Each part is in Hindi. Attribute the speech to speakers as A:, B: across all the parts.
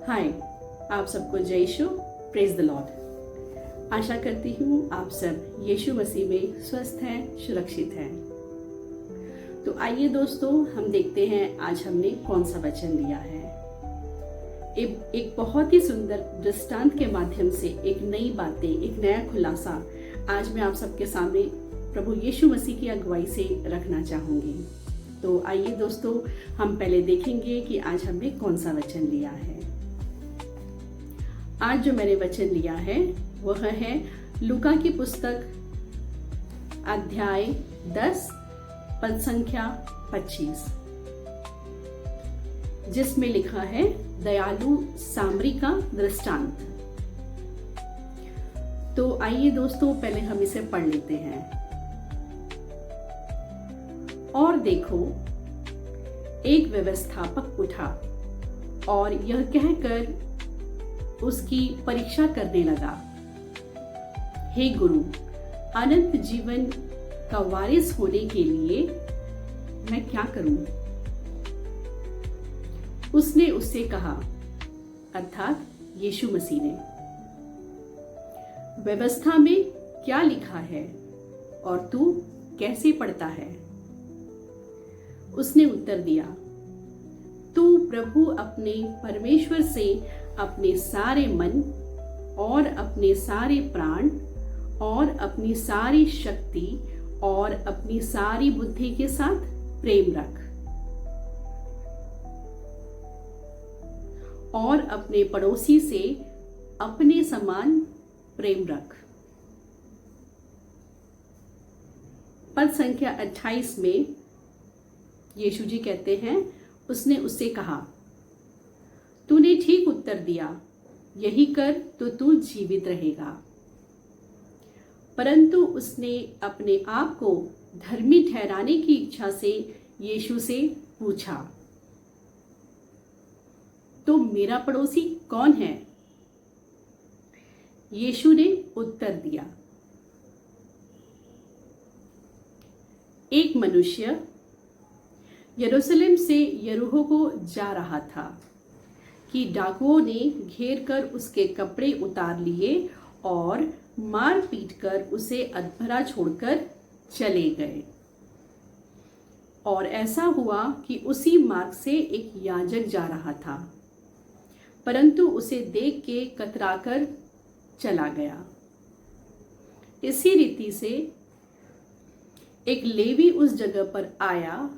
A: हाय, आप सबको जय यीशु, प्रेज द लॉर्ड। आशा करती हूँ आप सब यीशु मसीह में स्वस्थ हैं, सुरक्षित हैं। तो आइए दोस्तों, हम देखते हैं आज हमने कौन सा वचन लिया है। एक बहुत ही सुंदर दृष्टांत के माध्यम से एक नई बातें, एक नया खुलासा आज मैं आप सबके सामने प्रभु यीशु मसीह की अगुवाई से रखना चाहूंगी। तो आइए दोस्तों, हम पहले देखेंगे कि आज हमने कौन सा वचन लिया है। आज जो मैंने वचन लिया है वह है लूका की पुस्तक अध्याय 10 पद संख्या 25, जिसमें लिखा है दयालु सामरी का दृष्टांत। तो आइए दोस्तों, पहले हम इसे पढ़ लेते हैं। और देखो, एक व्यवस्थापक उठा और यह कहकर उसकी परीक्षा करने लगा, हे गुरु, अनंत जीवन का वारिस होने के लिए मैं क्या करूं? उसने उससे कहा, अर्थात यीशु मसीह ने, व्यवस्था में क्या लिखा है और तू कैसे पढ़ता है? उसने उत्तर दिया, तू प्रभु अपने परमेश्वर से अपने सारे मन और अपने सारे प्राण और अपनी सारी शक्ति और अपनी सारी बुद्धि के साथ प्रेम रख, और अपने पड़ोसी से अपने समान प्रेम रख। पद संख्या 28 में यीशु जी कहते हैं, उसने उससे कहा, तूने ठीक उत्तर दिया, यही कर तो तू जीवित रहेगा। परंतु उसने अपने आप को धर्मी ठहराने की इच्छा से यीशु से पूछा, तो मेरा पड़ोसी कौन है? यीशु ने उत्तर दिया, एक मनुष्य यरूशलेम से यरीहो को जा रहा था कि डाकुओं ने घेर कर उसके कपड़े उतार लिए और मार पीट कर उसे अधमरा छोड़कर चले गए। और ऐसा हुआ कि उसी मार्ग से एक याजक जा रहा था, परंतु उसे देख के कतराकर चला गया। इसी रीति से एक लेवी उस जगह पर आया,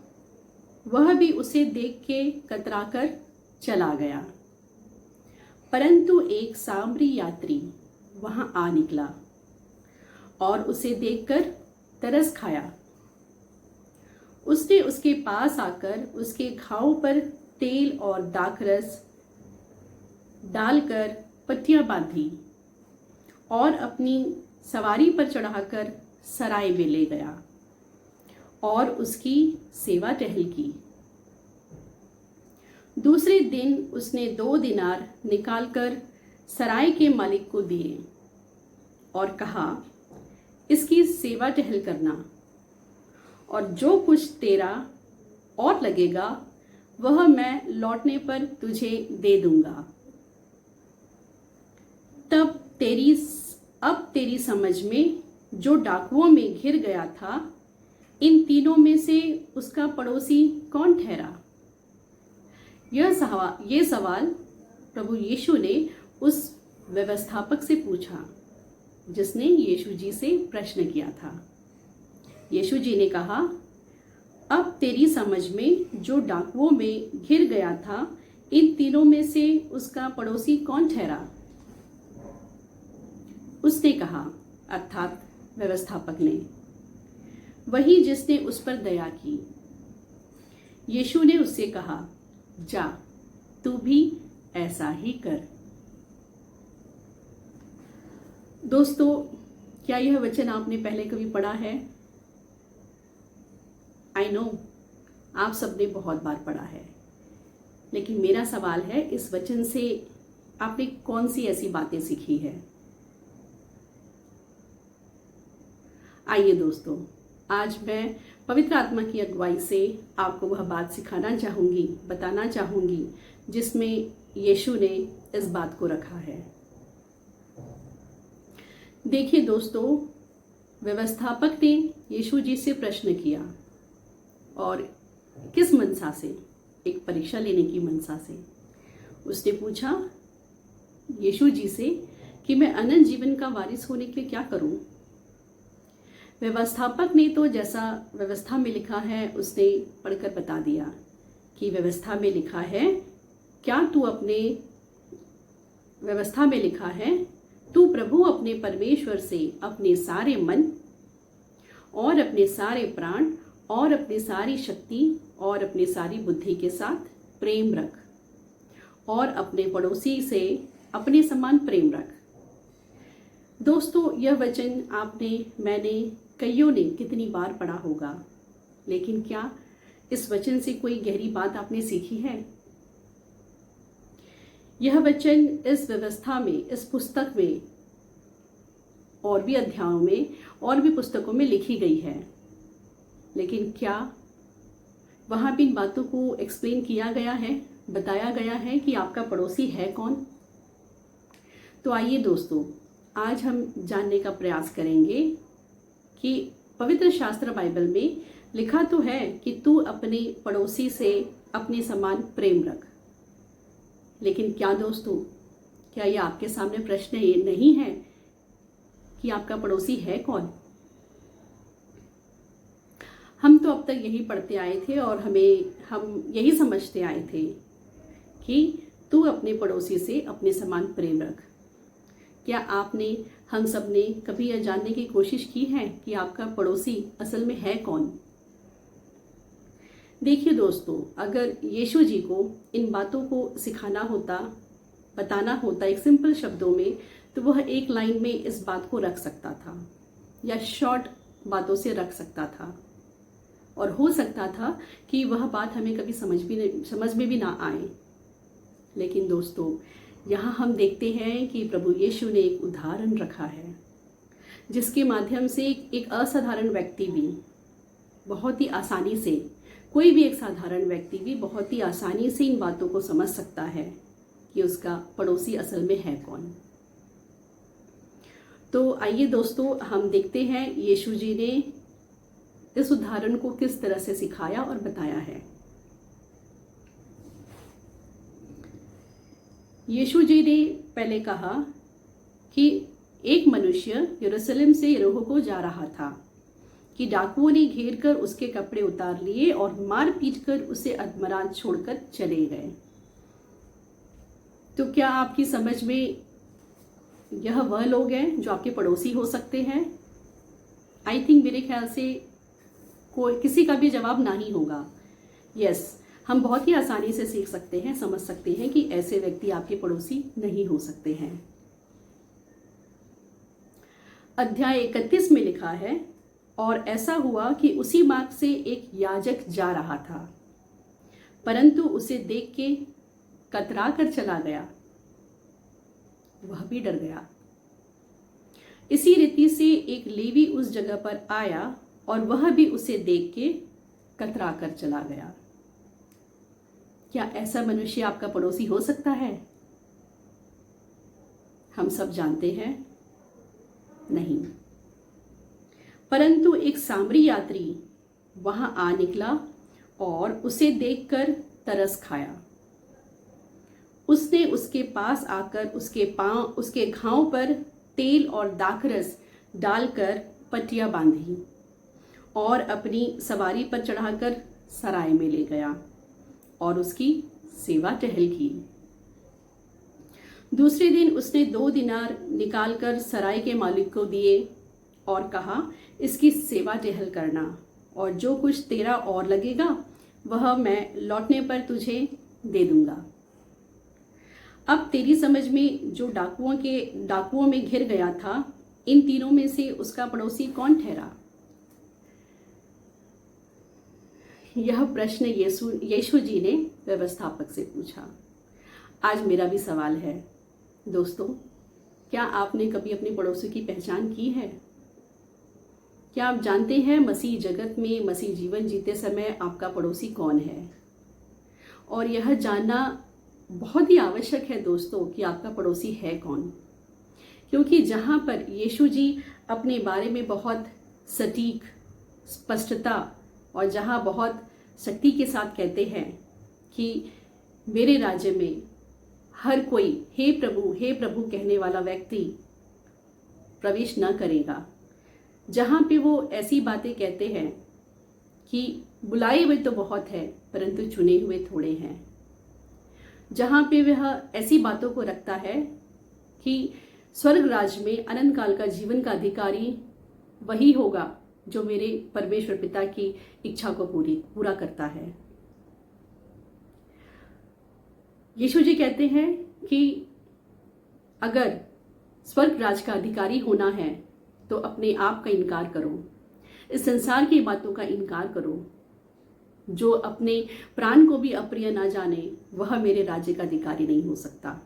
A: वह भी उसे देख के कतराकर चला गया। परंतु एक सामरी यात्री वहां आ निकला और उसे देखकर तरस खाया। उसने उसके पास आकर उसके घाव पर तेल और दाखरस डालकर पट्टियां बांधी और अपनी सवारी पर चढ़ाकर सराय में ले गया और उसकी सेवा टहल की। दूसरे दिन उसने 2 दिनार निकालकर सराय के मालिक को दिए और कहा, इसकी सेवा टहल करना, और जो कुछ तेरा और लगेगा वह मैं लौटने पर तुझे दे दूंगा। अब तेरी समझ में जो डाकुओं में घिर गया था, इन तीनों में से उसका पड़ोसी कौन ठहरा? ये सवाल प्रभु यीशु ने उस व्यवस्थापक से पूछा जिसने यीशु जी से प्रश्न किया था। यीशु जी ने कहा, अब तेरी समझ में जो डाकुओं में घिर गया था, इन तीनों में से उसका पड़ोसी कौन ठहरा? उसने कहा, अर्थात व्यवस्थापक ने, वही जिसने उस पर दया की। यीशु ने उससे कहा, जा, तू भी ऐसा ही कर। दोस्तों, क्या यह वचन आपने पहले कभी पढ़ा है? आई नो, आप सबने बहुत बार पढ़ा है, लेकिन मेरा सवाल है, इस वचन से आपने कौन सी ऐसी बातें सीखी है? आइए दोस्तों, आज मैं पवित्र आत्मा की अगुवाई से आपको वह बात सिखाना चाहूंगी, बताना चाहूंगी, जिसमें यीशु ने इस बात को रखा है। देखिए दोस्तों, व्यवस्थापक ने यीशु जी से प्रश्न किया, और किस मनसा से? एक परीक्षा लेने की मनसा से। उसने पूछा यीशु जी से कि मैं अनंत जीवन का वारिस होने के लिए क्या करूं? व्यवस्थापक ने तो जैसा व्यवस्था में लिखा है उसने पढ़कर बता दिया कि व्यवस्था में लिखा है, व्यवस्था में लिखा है, तू प्रभु अपने परमेश्वर से अपने सारे मन और अपने सारे प्राण और अपनी सारी शक्ति और अपनी सारी बुद्धि के साथ प्रेम रख, और अपने पड़ोसी से अपने समान प्रेम रख। दोस्तों, यह वचन मैंने कईयों ने कितनी बार पढ़ा होगा, लेकिन क्या इस वचन से कोई गहरी बात आपने सीखी है? यह वचन इस व्यवस्था में, इस पुस्तक में, और भी अध्यायों में और भी पुस्तकों में लिखी गई है, लेकिन क्या वहां भी इन बातों को एक्सप्लेन किया गया है, बताया गया है कि आपका पड़ोसी है कौन? तो आइए दोस्तों, आज हम जानने का प्रयास करेंगे कि पवित्र शास्त्र बाइबल में लिखा तो है कि तू अपने पड़ोसी से अपने समान प्रेम रख, लेकिन क्या दोस्तों, क्या यह आपके सामने प्रश्न ये नहीं है कि आपका पड़ोसी है कौन? हम तो अब तक यही पढ़ते आए थे और हम यही समझते आए थे कि तू अपने पड़ोसी से अपने समान प्रेम रख। क्या हम सब ने कभी यह जानने की कोशिश की है कि आपका पड़ोसी असल में है कौन? देखिए दोस्तों, अगर यीशु जी को इन बातों को सिखाना होता, बताना होता एक सिंपल शब्दों में, तो वह एक लाइन में इस बात को रख सकता था या शॉर्ट बातों से रख सकता था, और हो सकता था कि वह बात हमें कभी समझ में भी ना आए। लेकिन दोस्तों, यहाँ हम देखते हैं कि प्रभु यीशु ने एक उदाहरण रखा है, जिसके माध्यम से एक असाधारण व्यक्ति भी बहुत ही आसानी से, कोई भी एक साधारण व्यक्ति भी बहुत ही आसानी से इन बातों को समझ सकता है कि उसका पड़ोसी असल में है कौन। तो आइए दोस्तों, हम देखते हैं यीशु जी ने इस उदाहरण को किस तरह से सिखाया और बताया है। यीशु जी ने पहले कहा कि एक मनुष्य यरूशलेम से यरीहो को जा रहा था कि डाकुओं ने घेर कर उसके कपड़े उतार लिए और मार पीट कर उसे अधमरा छोड़कर चले गए। तो क्या आपकी समझ में यह वह लोग हैं जो आपके पड़ोसी हो सकते हैं? आई थिंक मेरे ख्याल से किसी का भी जवाब नहीं होगा। यस, हम बहुत ही आसानी से सीख सकते हैं, समझ सकते हैं कि ऐसे व्यक्ति आपके पड़ोसी नहीं हो सकते हैं। अध्याय 31 में लिखा है, और ऐसा हुआ कि उसी मार्ग से एक याजक जा रहा था, परंतु उसे देख के कतरा कर चला गया। वह भी डर गया। इसी रीति से एक लेवी उस जगह पर आया और वह भी उसे देख के कतरा कर चला गया। क्या ऐसा मनुष्य आपका पड़ोसी हो सकता है? हम सब जानते हैं नहीं। परंतु एक सामरी यात्री वहां आ निकला और उसे देखकर तरस खाया। उसने उसके पास आकर उसके घाव पर तेल और दाखरस डालकर पट्टियां बांधी और अपनी सवारी पर चढ़ाकर सराय में ले गया और उसकी सेवा टहल की। दूसरे दिन उसने 2 दिनार निकालकर सराय के मालिक को दिए और कहा, इसकी सेवा टहल करना, और जो कुछ तेरा और लगेगा वह मैं लौटने पर तुझे दे दूंगा। अब तेरी समझ में जो डाकुओं में घिर गया था, इन तीनों में से उसका पड़ोसी कौन ठहरा? यह प्रश्न यीशु जी ने व्यवस्थापक से पूछा। आज मेरा भी सवाल है दोस्तों, क्या आपने कभी अपने पड़ोसी की पहचान की है? क्या आप जानते हैं मसीह जगत में, मसीह जीवन जीते समय आपका पड़ोसी कौन है? और यह जानना बहुत ही आवश्यक है दोस्तों कि आपका पड़ोसी है कौन, क्योंकि जहाँ पर यीशु जी अपने बारे में बहुत सटीक स्पष्टता और जहाँ बहुत शक्ति के साथ कहते हैं कि मेरे राज्य में हर कोई हे प्रभु कहने वाला व्यक्ति प्रवेश न करेगा, जहाँ पे वो ऐसी बातें कहते हैं कि बुलाए हुए तो बहुत है परंतु चुने हुए थोड़े हैं, जहाँ पे वह ऐसी बातों को रखता है कि स्वर्ग राज में अनंत काल का जीवन का अधिकारी वही होगा जो मेरे परमेश्वर पिता की इच्छा को पूरा करता है। यीशु जी कहते हैं कि अगर स्वर्ग राज का अधिकारी होना है तो अपने आप का इनकार करो, इस संसार की बातों का इनकार करो। जो अपने प्राण को भी अप्रिय ना जाने वह मेरे राज्य का अधिकारी नहीं हो सकता।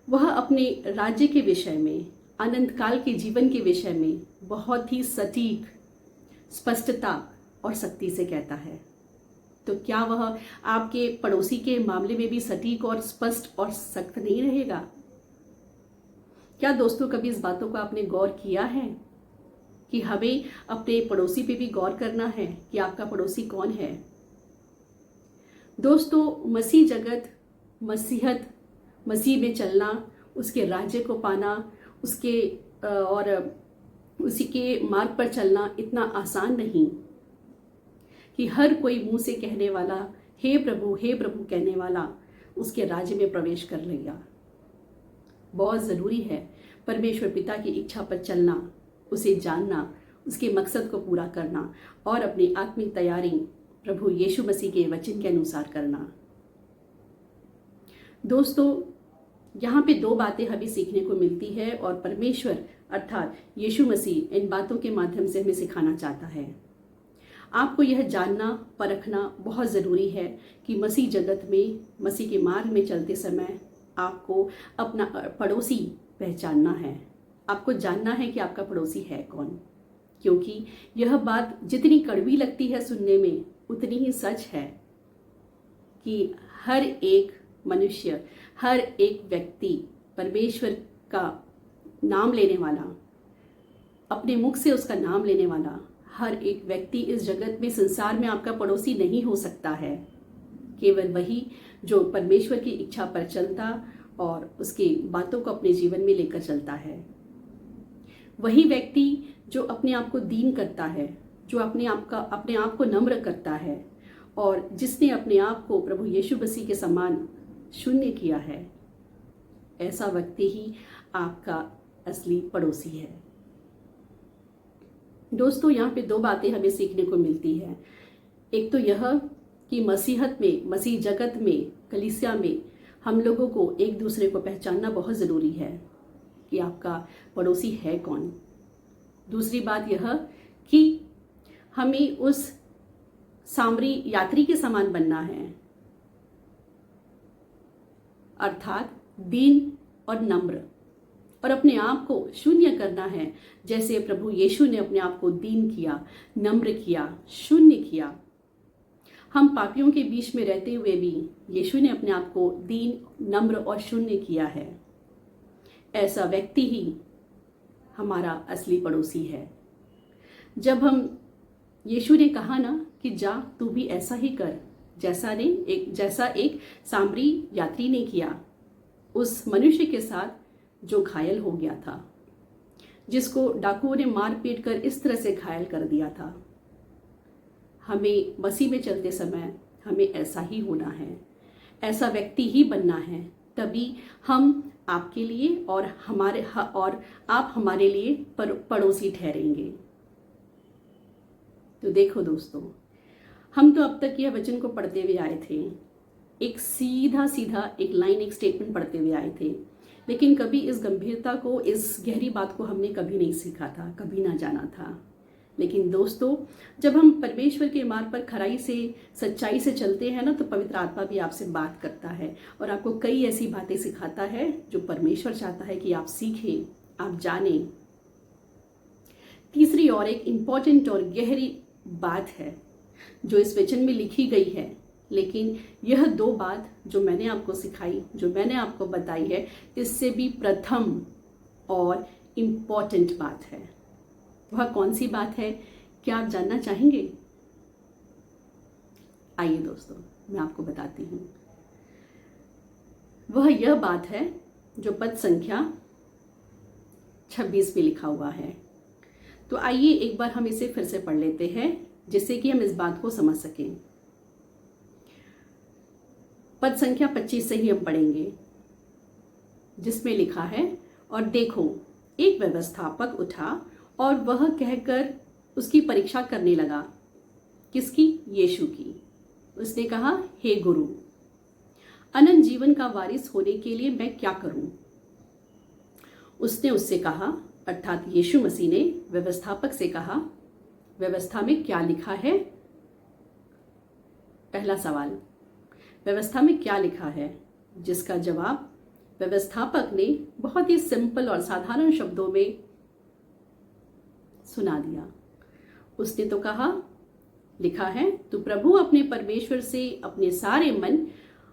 A: वह अपने राज्य के विषय में, अनंत काल के जीवन के विषय में बहुत ही सटीक स्पष्टता और शक्ति से कहता है। तो क्या वह आपके पड़ोसी के मामले में भी सटीक और स्पष्ट और सख्त नहीं रहेगा? क्या दोस्तों कभी इस बातों का आपने गौर किया है कि हमें अपने पड़ोसी पे भी गौर करना है कि आपका पड़ोसी कौन है? दोस्तों, मसीह जगत, मसीहत, मसीह में चलना, उसके राज्य को पाना, उसके और उसी के मार्ग पर चलना इतना आसान नहीं कि हर कोई मुंह से कहने वाला हे प्रभु कहने वाला उसके राज्य में प्रवेश कर लेगा। बहुत ज़रूरी है परमेश्वर पिता की इच्छा पर चलना, उसे जानना, उसके मकसद को पूरा करना और अपनी आत्मिक तैयारी प्रभु यीशु मसीह के वचन के अनुसार करना। दोस्तों, यहाँ पे दो बातें हमें सीखने को मिलती है और परमेश्वर अर्थात यीशु मसीह इन बातों के माध्यम से हमें सिखाना चाहता है। आपको यह जानना परखना बहुत ज़रूरी है कि मसीह जगत में, मसीह के मार्ग में चलते समय आपको अपना पड़ोसी पहचानना है। आपको जानना है कि आपका पड़ोसी है कौन, क्योंकि यह बात जितनी कड़वी लगती है सुनने में उतनी ही सच है कि हर एक मनुष्य, हर एक व्यक्ति परमेश्वर का नाम लेने वाला, अपने मुख से उसका नाम लेने वाला हर एक व्यक्ति इस जगत में, संसार में आपका पड़ोसी नहीं हो सकता है। केवल वही जो परमेश्वर की इच्छा पर चलता और उसकी बातों को अपने जीवन में लेकर चलता है। वही व्यक्ति जो अपने आप को दीन करता है, जो अपने आप को नम्र करता है और जिसने अपने आप को प्रभु यीशु मसीह के समान शून्य किया है, ऐसा व्यक्ति ही आपका असली पड़ोसी है। दोस्तों, यहाँ पे दो बातें हमें सीखने को मिलती है। एक तो यह कि मसीहत में, मसीह जगत में, कलीसिया में हम लोगों को एक दूसरे को पहचानना बहुत ज़रूरी है कि आपका पड़ोसी है कौन। दूसरी बात यह कि हमें उस सामरी यात्री के समान बनना है, अर्थात दीन और नम्र, और अपने आप को शून्य करना है जैसे प्रभु यीशु ने अपने आप को दीन किया, नम्र किया, शून्य किया। हम पापियों के बीच में रहते हुए भी यीशु ने अपने आप को दीन, नम्र और शून्य किया है। ऐसा व्यक्ति ही हमारा असली पड़ोसी है। जब हम यीशु ने कहा ना कि जा तू भी ऐसा ही कर जैसा एक सामरी यात्री ने किया, उस मनुष्य के साथ जो घायल हो गया था, जिसको डाकुओं ने मार पीट कर इस तरह से घायल कर दिया था। हमें मसीह में चलते समय हमें ऐसा ही होना है, ऐसा व्यक्ति ही बनना है, तभी हम आपके लिए और आप हमारे लिए पड़ोसी ठहरेंगे। तो देखो दोस्तों, हम तो अब तक यह वचन को पढ़ते हुए आए थे, एक सीधा एक लाइन, एक स्टेटमेंट पढ़ते हुए आए थे, लेकिन कभी इस गंभीरता को, इस गहरी बात को हमने कभी नहीं सीखा था, कभी ना जाना था। लेकिन दोस्तों, जब हम परमेश्वर के मार्ग पर खराई से, सच्चाई से चलते हैं ना, तो पवित्र आत्मा भी आपसे बात करता है और आपको कई ऐसी बातें सिखाता है जो परमेश्वर चाहता है कि आप सीखें, आप जानें। तीसरी और एक इम्पॉर्टेंट और गहरी बात है जो इस वचन में लिखी गई है लेकिन यह 2 बात जो मैंने आपको सिखाई, जो मैंने आपको बताई है, इससे भी प्रथम और इम्पॉर्टेंट बात है। वह कौन सी बात है, क्या आप जानना चाहेंगे? आइए दोस्तों, मैं आपको बताती हूँ। वह यह बात है जो पद संख्या 26 में लिखा हुआ है। तो आइए एक बार हम इसे फिर से पढ़ लेते हैं, जिससे कि हम इस बात को समझ सकें। पद संख्या 25 से ही हम पढ़ेंगे, जिसमें लिखा है, और देखो एक व्यवस्थापक उठा और वह कहकर उसकी परीक्षा करने लगा। किसकी? यीशु की। उसने कहा, हे गुरु, अनंत जीवन का वारिस होने के लिए मैं क्या करूं? उसने उससे कहा, अर्थात यीशु मसीह ने व्यवस्थापक से कहा, व्यवस्था में क्या लिखा है? पहला सवाल, व्यवस्था में क्या लिखा है? जिसका जवाब व्यवस्थापक ने बहुत ही सिंपल और साधारण शब्दों में सुना दिया। उसने तो कहा, लिखा है, तू प्रभु अपने परमेश्वर से अपने सारे मन,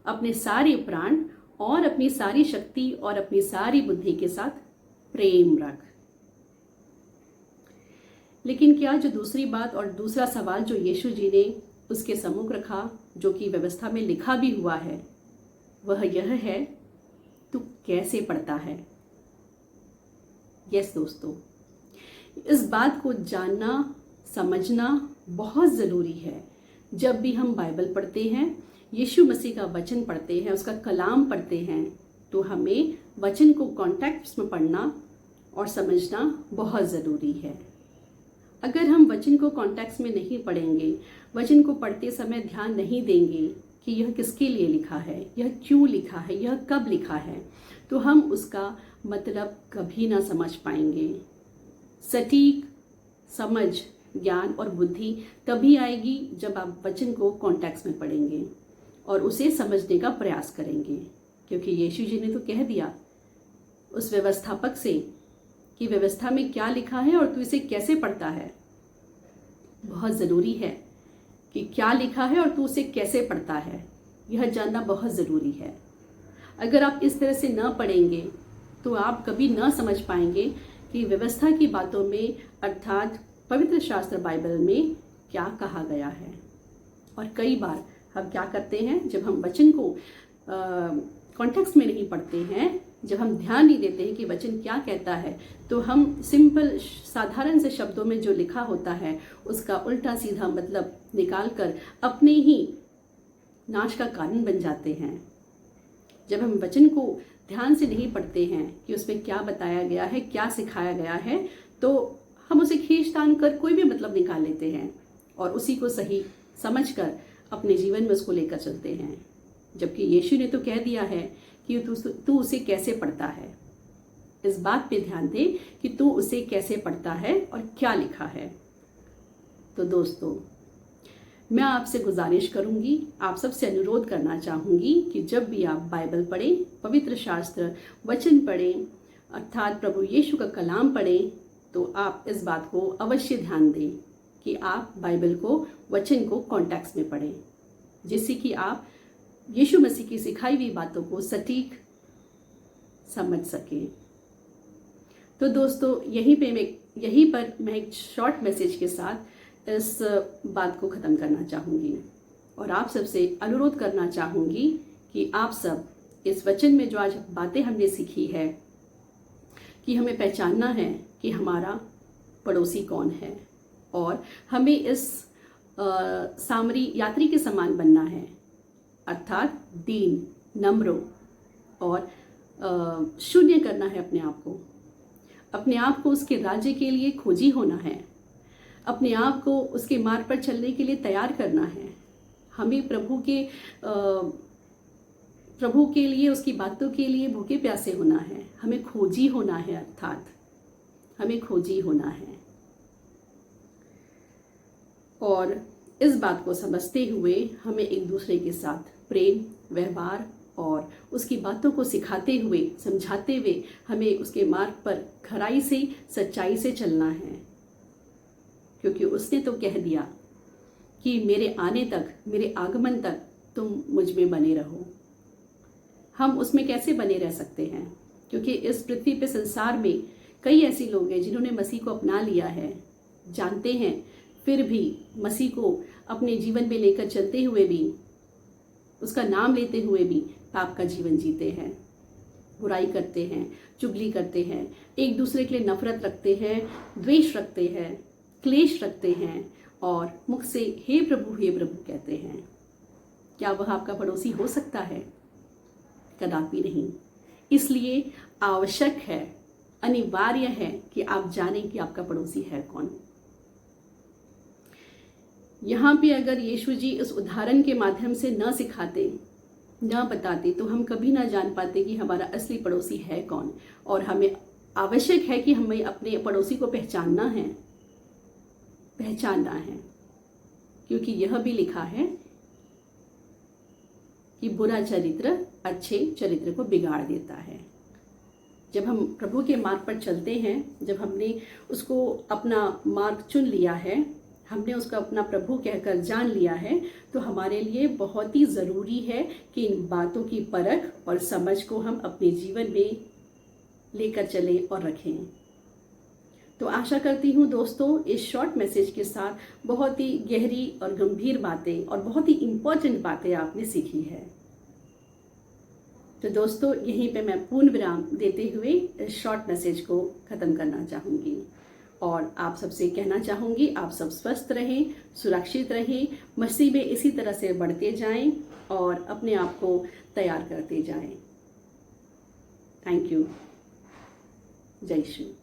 A: अपने सारे प्राण और अपनी सारी शक्ति और अपनी सारी बुद्धि के साथ प्रेम रख। लेकिन क्या जो दूसरी बात और दूसरा सवाल जो यीशु जी ने उसके सम्मुख रखा, जो कि व्यवस्था में लिखा भी हुआ है, वह यह है, तू कैसे पढ़ता है? यस दोस्तों, इस बात को जानना, समझना बहुत ज़रूरी है। जब भी हम बाइबल पढ़ते हैं, यीशु मसीह का वचन पढ़ते हैं, उसका कलाम पढ़ते हैं, तो हमें वचन को कॉन्टेक्स्ट में पढ़ना और समझना बहुत ज़रूरी है। अगर हम वचन को कॉन्टेक्स्ट में नहीं पढ़ेंगे, वचन को पढ़ते समय ध्यान नहीं देंगे कि यह किसके लिए लिखा है, यह क्यों लिखा है, यह कब लिखा है, तो हम उसका मतलब कभी ना समझ पाएंगे। सटीक समझ, ज्ञान और बुद्धि तभी आएगी जब आप वचन को कॉन्टेक्स्ट में पढ़ेंगे और उसे समझने का प्रयास करेंगे। क्योंकि यीशु जी ने तो कह दिया उस व्यवस्थापक से कि व्यवस्था में क्या लिखा है और तू इसे कैसे पढ़ता है। बहुत ज़रूरी है कि क्या लिखा है और तू उसे कैसे पढ़ता है, यह जानना बहुत ज़रूरी है। अगर आप इस तरह से न पढ़ेंगे तो आप कभी न समझ पाएंगे कि व्यवस्था की बातों में, अर्थात पवित्र शास्त्र बाइबल में क्या कहा गया है। और कई बार हम क्या करते हैं, जब हम वचन को कॉन्टेक्स्ट में नहीं पढ़ते हैं, जब हम ध्यान नहीं देते हैं कि वचन क्या कहता है, तो हम सिंपल साधारण से शब्दों में जो लिखा होता है उसका उल्टा सीधा मतलब निकाल कर अपने ही नाश का कारण बन जाते हैं। जब हम वचन को ध्यान से नहीं पढ़ते हैं कि उसमें क्या बताया गया है, क्या सिखाया गया है, तो हम उसे खींचतान कर कोई भी मतलब निकाल लेते हैं और उसी को सही समझकर अपने जीवन में उसको लेकर चलते हैं। जबकि यीशु ने तो कह दिया है कि तू उसे कैसे पढ़ता है। इस बात पे ध्यान दे कि तू उसे कैसे पढ़ता है और क्या लिखा है। तो दोस्तों, मैं आपसे गुजारिश करूंगी, आप सबसे अनुरोध करना चाहूंगी कि जब भी आप बाइबल पढ़ें, पवित्र शास्त्र वचन पढ़ें, अर्थात प्रभु यीशु का कलाम पढ़ें, तो आप इस बात को अवश्य ध्यान दें कि आप बाइबल को, वचन को कॉन्टेक्स्ट में पढ़ें, जिससे कि आप यीशु मसीह की सिखाई हुई बातों को सटीक समझ सकें। तो दोस्तों, यहीं पर मैं एक शॉर्ट मैसेज के साथ इस बात को ख़त्म करना चाहूँगी और आप सबसे अनुरोध करना चाहूँगी कि आप सब इस वचन में जो आज बातें हमने सीखी है कि हमें पहचानना है कि हमारा पड़ोसी कौन है और हमें इस सामरी यात्री के समान बनना है, अर्थात दीन, नम्र और शून्य करना है अपने आप को उसके राज्य के लिए खोजी होना है, अपने आप को उसके मार्ग पर चलने के लिए तैयार करना है। हमें प्रभु के लिए, उसकी बातों के लिए भूखे प्यासे होना है, हमें खोजी होना है, अर्थात हमें खोजी होना है। और इस बात को समझते हुए हमें एक दूसरे के साथ प्रेम, व्यवहार और उसकी बातों को सिखाते हुए, समझाते हुए हमें उसके मार्ग पर खराई से, सच्चाई से चलना है। क्योंकि उसने तो कह दिया कि मेरे आने तक, मेरे आगमन तक तुम मुझ में बने रहो। हम उसमें कैसे बने रह सकते हैं? क्योंकि इस पृथ्वी पे, संसार में कई ऐसे लोग हैं जिन्होंने मसीह को अपना लिया है, जानते हैं, फिर भी मसीह को अपने जीवन में लेकर चलते हुए भी, उसका नाम लेते हुए भी पाप का जीवन जीते हैं, बुराई करते हैं, चुगली करते हैं, एक दूसरे के लिए नफरत रखते हैं, द्वेष रखते हैं, क्लेश रखते हैं और मुख से हे प्रभु कहते हैं। क्या वह आपका पड़ोसी हो सकता है? कदापि नहीं। इसलिए आवश्यक है, अनिवार्य है कि आप जानें कि आपका पड़ोसी है कौन। यहाँ पे अगर यीशु जी इस उदाहरण के माध्यम से न सिखाते, न बताते, तो हम कभी ना जान पाते कि हमारा असली पड़ोसी है कौन। और हमें आवश्यक है कि हमें अपने पड़ोसी को पहचानना है, क्योंकि यह भी लिखा है कि बुरा चरित्र अच्छे चरित्र को बिगाड़ देता है। जब हम प्रभु के मार्ग पर चलते हैं, जब हमने उसको अपना मार्ग चुन लिया है, हमने उसको अपना प्रभु कहकर जान लिया है, तो हमारे लिए बहुत ही ज़रूरी है कि इन बातों की परख और समझ को हम अपने जीवन में लेकर चलें और रखें। तो आशा करती हूँ दोस्तों, इस शॉर्ट मैसेज के साथ बहुत ही गहरी और गंभीर बातें और बहुत ही इम्पोर्टेंट बातें आपने सीखी है। तो दोस्तों, यहीं पे मैं पूर्ण विराम देते हुए इस शॉर्ट मैसेज को ख़त्म करना चाहूँगी और आप सबसे कहना चाहूँगी, आप सब स्वस्थ रहें, सुरक्षित रहें, मसीह में इसी तरह से बढ़ते जाएं और अपने आप को तैयार करते जाएं। Thank you. जय श्री।